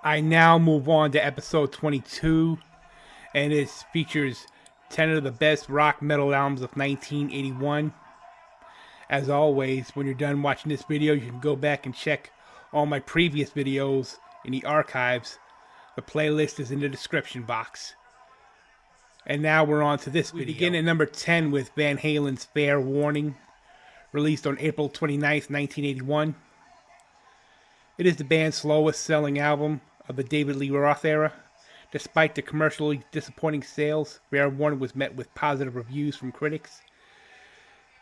I now move on to episode 22, and it features 10 of the best rock metal albums of 1981. As always, when you're done watching this video, you can go back and check all my previous videos in the archives. The playlist is in the description box. And now we're on to this video. We begin at number 10 with Van Halen's Fair Warning, released on April 29th, 1981. It is the band's slowest selling album of the David Lee Roth era. Despite the commercially disappointing sales, Fair Warning was met with positive reviews from critics.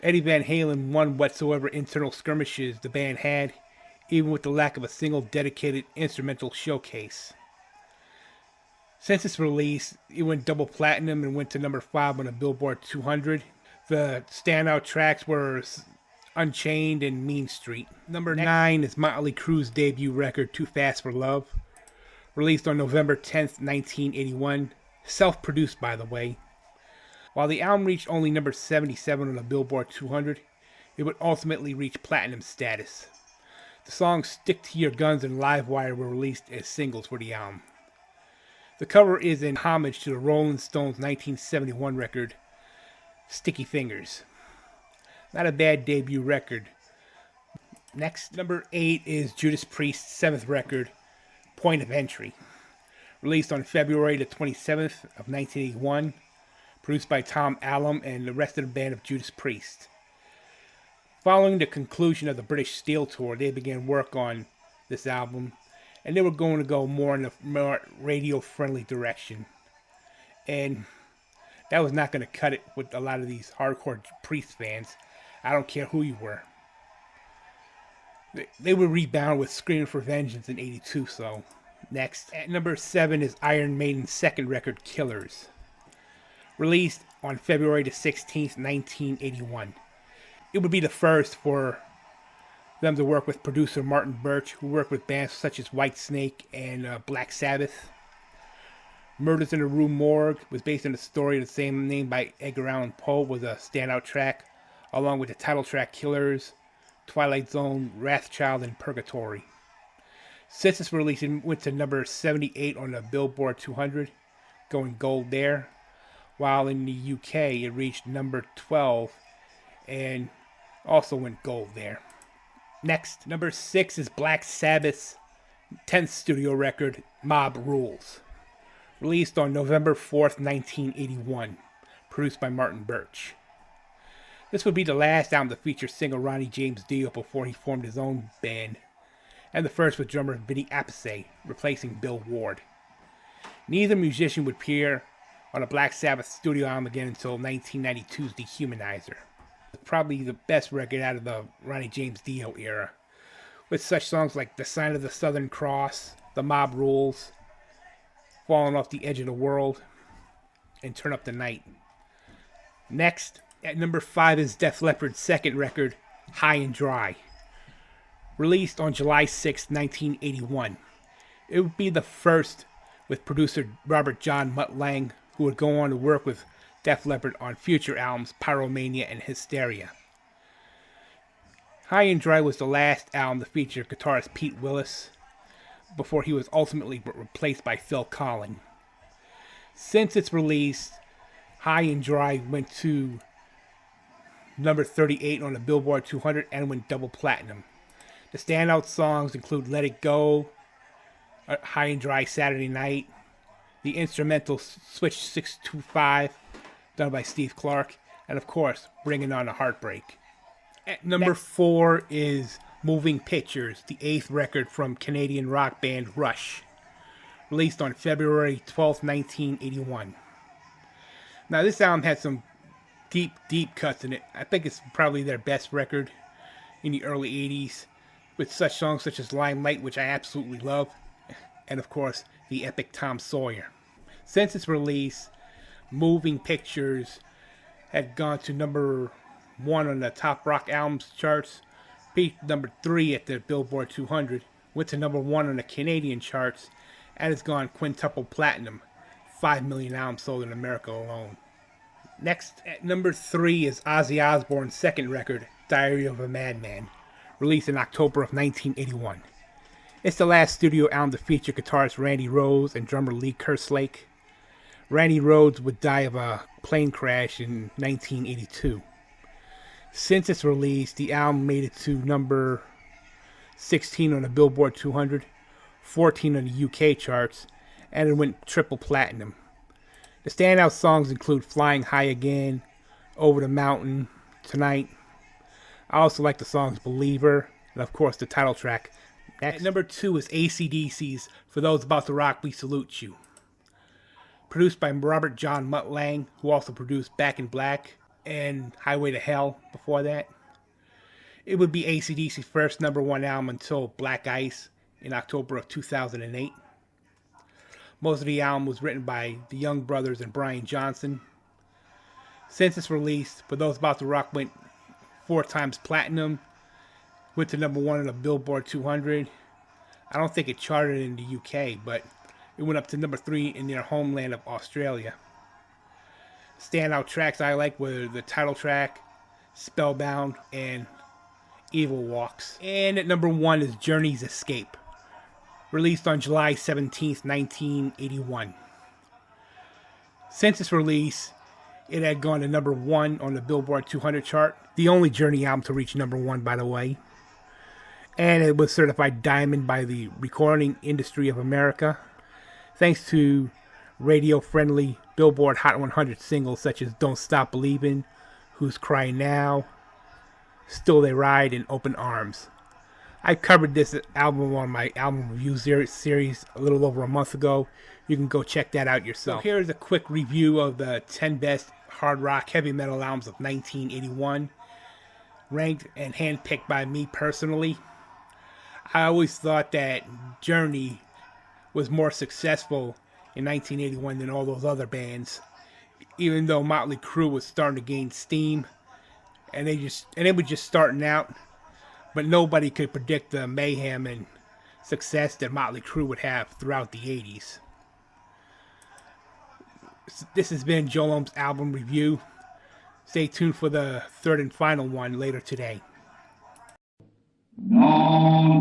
Eddie Van Halen won whatsoever internal skirmishes the band had, even with the lack of a single dedicated instrumental showcase. Since its release, it went double platinum and went to number 5 on the Billboard 200. The standout tracks were Unchained and Mean Street. Number 9 is Motley Crue's debut record, Too Fast for Love, released on November 10th, 1981. Self-produced, by the way. While the album reached only number 77 on the Billboard 200, it would ultimately reach platinum status. The songs Stick to Your Guns and Livewire were released as singles for the album. The cover is in homage to the Rolling Stones' 1971 record, Sticky Fingers. Not a bad debut record. Next, number 8 is Judas Priest's 7th record, Point of Entry, released on February the 27th of 1981. Produced by Tom Allom and the rest of the band of Judas Priest. Following the conclusion of the British Steel Tour, they began work on this album, and they were going to go more in the more radio-friendly direction. And that was not going to cut it with a lot of these hardcore Priest fans. I don't care who you were. They would rebound with Screaming for Vengeance in '82, so. Next, at number 7 is Iron Maiden's second record, Killers, released on February the 16th, 1981. It would be the first for them to work with producer Martin Birch, who worked with bands such as Whitesnake and Black Sabbath. Murders in the Rue Morgue was based on the story of the same name by Edgar Allan Poe, was a standout track, along with the title track Killers, Twilight Zone, Wrathchild, and Purgatory. Since its release, it went to number 78 on the Billboard 200, going gold there. While in the UK, it reached number 12 and also went gold there. Next, number 6 is Black Sabbath's 10th studio record, Mob Rules, released on November 4th, 1981, produced by Martin Birch. This would be the last album to feature singer Ronnie James Dio before he formed his own band, and the first with drummer Vinny Appice, replacing Bill Ward. Neither musician would appear on a Black Sabbath studio album again until 1992's Dehumanizer. Probably the best record out of the Ronnie James Dio era, with such songs like The Sign of the Southern Cross, The Mob Rules, Falling Off the Edge of the World, and Turn Up the Night. Next, at number 5 is Def Leppard's second record, High and Dry, released on July 6, 1981. It would be the first with producer Robert John Mutt Lange, who would go on to work with Def Leppard on future albums Pyromania and Hysteria. High and Dry was the last album to feature guitarist Pete Willis, before he was ultimately replaced by Phil Collen. Since its release, High and Dry went to number 38 on the Billboard 200 and went double platinum. The standout songs include Let It Go, High and Dry Saturday Night, the instrumental Switch 625, done by Steve Clark, and of course, Bringing On a Heartbreak. At number 4 is Moving Pictures, the 8th record from Canadian rock band Rush, released on February 12, 1981. Now, this album had some deep cuts in it. I think it's probably their best record in the early 80s, with such songs such as Limelight, which I absolutely love, and of course, the epic Tom Sawyer. Since its release, Moving Pictures had gone to number 1 on the top rock albums charts, peaked number 3 at the Billboard 200, went to number 1 on the Canadian charts, and has gone quintuple platinum, 5 million albums sold in America alone. Next, at number 3 is Ozzy Osbourne's second record, Diary of a Madman, released in October of 1981. It's the last studio album to feature guitarist Randy Rhoads and drummer Lee Kerslake. Randy Rhoads would die of a plane crash in 1982. Since its release, the album made it to number 16 on the Billboard 200, 14 on the UK charts, and it went triple platinum. The standout songs include Flying High Again, Over the Mountain, Tonight. I also like the songs Believer, and of course the title track. Next. At number 2 is ACDC's For Those About to Rock, We Salute You. Produced by Robert John Mutt Lange, who also produced Back in Black and Highway to Hell before that. It would be AC/DC's first number 1 album until Black Ice in October of 2008. Most of the album was written by the Young Brothers and Brian Johnson. Since its release, For Those About to Rock went 4 times platinum, went to number 1 on the Billboard 200. I don't think it charted in the UK, but it went up to number 3 in their homeland of Australia. Standout tracks I like were the title track, Spellbound, and Evil Walks. And at number 1 is Journey's Escape, released on July 17th, 1981. Since its release, it had gone to number 1 on the Billboard 200 chart, the only Journey album to reach number 1, by the way. And it was certified diamond by the Recording Industry of America, thanks to radio-friendly Billboard Hot 100 singles such as Don't Stop Believin', Who's Crying Now, Still They Ride, and Open Arms. I covered this album on my album review series a little over a month ago. You can go check that out yourself. So here's a quick review of the 10 best hard rock heavy metal albums of 1981, ranked and handpicked by me personally. I always thought that Journey was more successful in 1981 than all those other bands, even though Motley Crue was starting to gain steam, and they were just starting out. But nobody could predict the mayhem and success that Motley Crue would have throughout the 80s. This has been Joel Ohm's album review. Stay tuned for the third and final one later today. No.